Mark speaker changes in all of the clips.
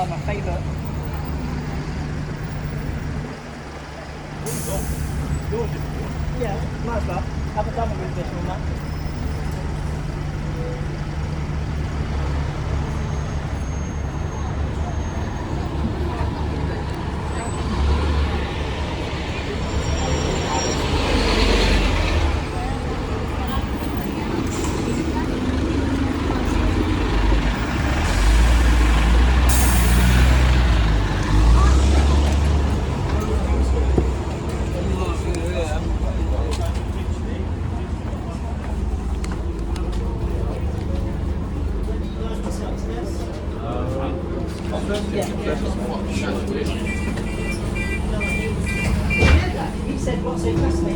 Speaker 1: are my favourite. Yeah, might as well. Haven't done a revision on that. He said, what's it cost me?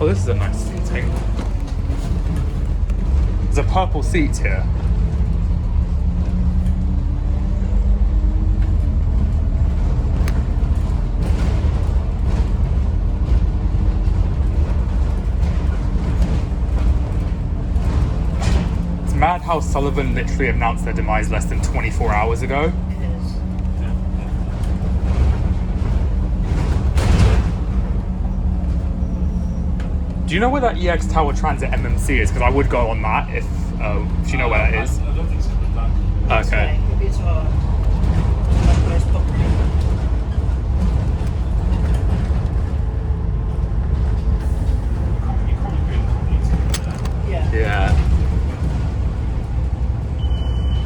Speaker 2: Oh, this is a nice seating. There's a purple seat here. It's mad how Sullivan literally announced their demise less than 24 hours ago. Do you know where that EX Tower Transit MMC is? Because I would go on that if you know where that is.
Speaker 3: I don't think it's been done.
Speaker 2: Okay.
Speaker 1: It's most popular.
Speaker 3: You probably been
Speaker 1: Yeah.
Speaker 2: Yeah.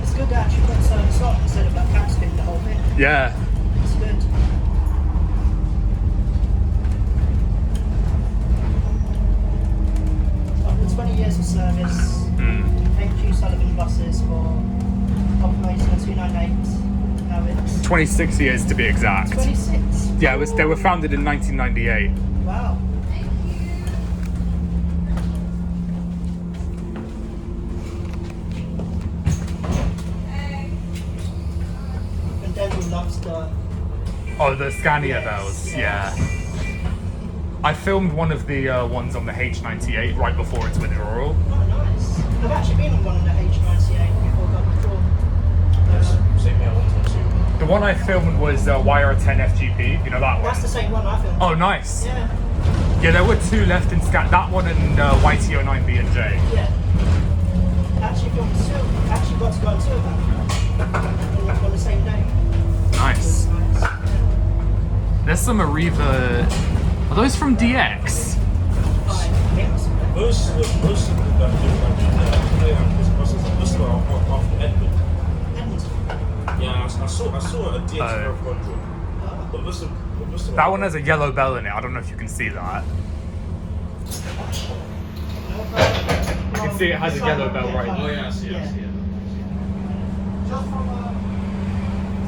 Speaker 1: It's good to actually put service on instead of that cap spin the whole bit.
Speaker 2: Yeah.
Speaker 1: It's good. After 20 years of service, thank you Sullivan buses for operating a 298. Now it's
Speaker 2: 26 years to be exact.
Speaker 1: 26.
Speaker 2: Yeah, they were founded in 1998.
Speaker 1: Wow. And Daniel loves the
Speaker 2: Oh, the Scania
Speaker 1: Yes,
Speaker 2: bells.
Speaker 1: yes.
Speaker 2: Yeah. I filmed one of the ones on the H98 right before its withdrawal.
Speaker 1: Oh, nice. I've actually been on one on the H98 before, but before.
Speaker 3: Same here, I want to.
Speaker 2: The one I filmed was YR10 FGP. You know that one?
Speaker 1: That's the same one I filmed.
Speaker 2: Oh, nice.
Speaker 1: Yeah.
Speaker 2: Yeah, there were two left in scan. That one and YT09B and J.
Speaker 1: Yeah. I actually filmed two. I actually got to go on two of them on the same day.
Speaker 2: Nice.
Speaker 1: Nice. Yeah.
Speaker 2: There's some Arriva. Are those from DX?
Speaker 3: Most of the buses are off the Edmund. Yeah, I saw a DX 500. But most of
Speaker 2: That one has a yellow bell in it. I don't know if you can see that. You can see it has a yellow bell right
Speaker 3: Oh
Speaker 2: there.
Speaker 3: yeah, I see it.
Speaker 1: Just from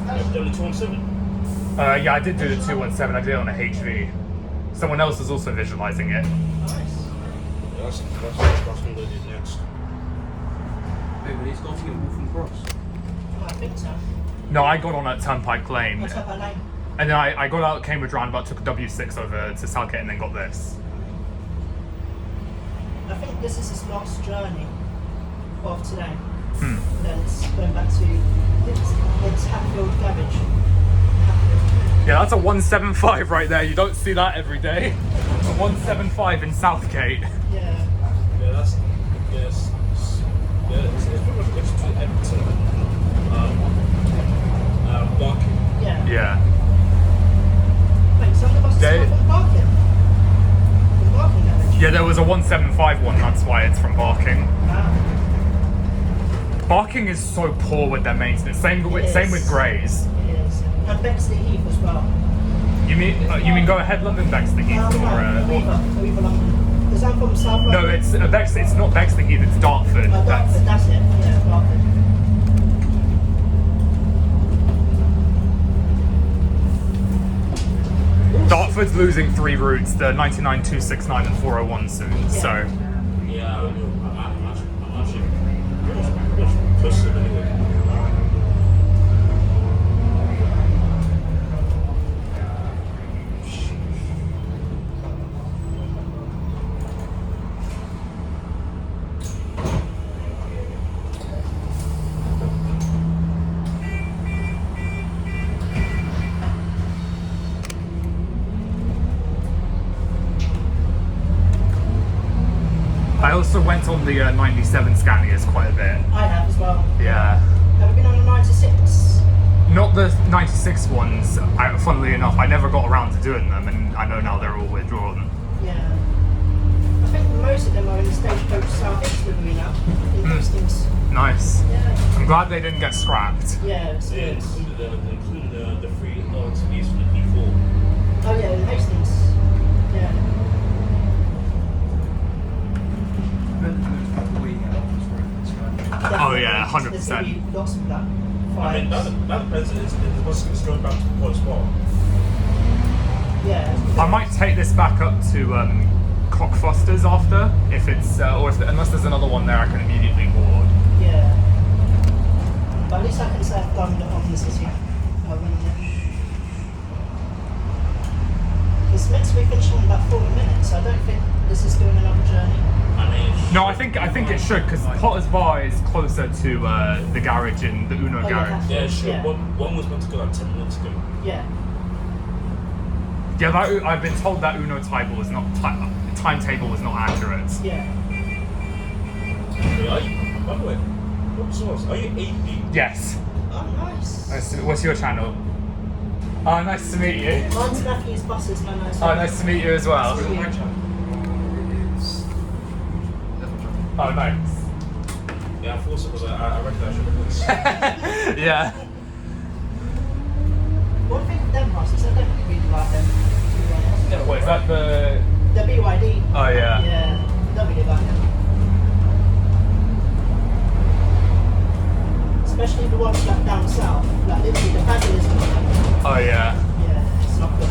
Speaker 3: Have you done the 217?
Speaker 2: Yeah, I did do the 217. I did it on a HV. Someone else is also visualizing it.
Speaker 1: nice.
Speaker 3: Yeah, that's what they did next.
Speaker 4: Wait, but he's got to get Wolfen Cross.
Speaker 1: I think so.
Speaker 2: No, I got on at Turnpike Lane.
Speaker 1: What's up her name?
Speaker 2: And then I got out at Cambridge roundabout, took a W6 over to Salkett, and then got this.
Speaker 1: I think this is his last journey of today.
Speaker 2: Hmm.
Speaker 1: Then it's going back to it's Hatfield Garage.
Speaker 2: Yeah, that's a 175 right there. You don't see that every day. A 175 in Southgate.
Speaker 1: Yeah.
Speaker 3: Yeah, that's yes. Yeah, it's pretty much next to Edmonton. Barking.
Speaker 1: Yeah.
Speaker 2: Yeah.
Speaker 1: Wait, some of the buses
Speaker 2: They-
Speaker 1: come from Barking. From Barking Garage.
Speaker 2: Yeah, there was a 175 one. That's why it's from Barking.
Speaker 1: Wow.
Speaker 2: Barking is so poor with their maintenance. Same with
Speaker 1: It is.
Speaker 2: Grays.
Speaker 1: It is. And Bexley Heath as well.
Speaker 2: You mean go ahead London Bexley Heath or
Speaker 1: Weaver London. Is that from South London?
Speaker 2: no? It's Bexley. It's not Bexley Heath. It's Dartford.
Speaker 1: Oh, Dartford, that's it. Yeah, Dartford.
Speaker 2: Dartford's losing 3 routes. The 99, 269, and 401 soon. So
Speaker 3: Yeah, I'm actually pretty much close to it anyway.
Speaker 2: I also went on the 97 Scanias quite a bit.
Speaker 1: I have as well.
Speaker 2: Yeah.
Speaker 1: Have you been on the 96?
Speaker 2: Not the 96 ones, funnily enough. I never got around to doing them, and I know now they're all withdrawn.
Speaker 1: Yeah. I think most of them are in the Stagecoach South East livery now. In Hastings.
Speaker 2: Nice.
Speaker 1: Yeah.
Speaker 2: I'm glad they didn't get scrapped.
Speaker 1: Yeah, it's
Speaker 3: They
Speaker 1: good.
Speaker 3: included the free LTVs for the P4.
Speaker 1: Oh yeah, in Hastings. Yeah.
Speaker 2: Oh, yeah, 100%.
Speaker 1: There's gonna be lots of that.
Speaker 3: I mean, that depends. The bus is going back to Port Spot.
Speaker 1: Yeah.
Speaker 2: I might take this back up to Cockfosters after, if it's unless there's another one there I can immediately board.
Speaker 1: Yeah. But at least I can say I've done the Omnicity. It's meant to be finishing in about 40 minutes. I don't think this is doing another journey.
Speaker 3: I mean,
Speaker 2: No, I think it should, because Potter's Bar is closer to the garage in the Uno
Speaker 1: Oh,
Speaker 2: garage.
Speaker 3: yeah, sure.
Speaker 1: Yeah.
Speaker 3: One was meant to go like 10 minutes ago.
Speaker 1: Yeah.
Speaker 2: Yeah, I've been told that Uno timetable is not accurate.
Speaker 1: Yeah.
Speaker 3: Wait, are you? By the way, what source? Are you 8B?
Speaker 2: Yes.
Speaker 1: Oh, nice.
Speaker 2: What's your channel? Oh, nice to meet you.
Speaker 1: Mine's Matthew's Buses, no, no.
Speaker 2: Oh, nice to meet you as well.
Speaker 4: My channel. It's
Speaker 2: Oh, nice.
Speaker 3: Yeah, I thought so because I recognize your voice.
Speaker 2: Yeah.
Speaker 1: What do you think of them buses? I don't really like them. To be honest.
Speaker 2: What is that the?
Speaker 1: The BYD.
Speaker 2: Oh yeah.
Speaker 1: Yeah, don't really like them. Especially the ones like down south, like literally the fabulous one.
Speaker 2: Oh yeah.
Speaker 1: Yeah, it's not good.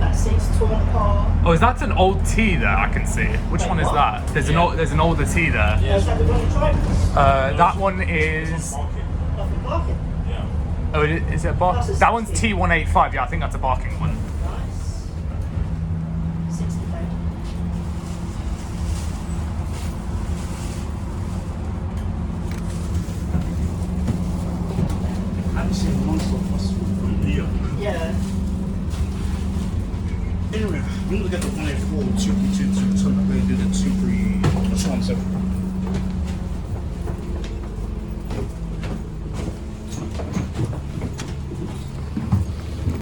Speaker 1: That seats torn apart.
Speaker 2: Oh, is that an old T there? I can see. Which
Speaker 1: Wait,
Speaker 2: one is
Speaker 1: what?
Speaker 2: that? There's an older T there.
Speaker 3: Yeah.
Speaker 1: Is that the one you tried?
Speaker 2: That one is.
Speaker 3: Market.
Speaker 1: Nothing barking.
Speaker 3: Yeah.
Speaker 2: Oh, is it a bark?
Speaker 1: That's a
Speaker 2: That one's
Speaker 1: 60.
Speaker 2: T185. Yeah, I think that's a barking one.
Speaker 1: Nice.
Speaker 3: You want to get the 184 232 ton, we're going to do the 23, the 217.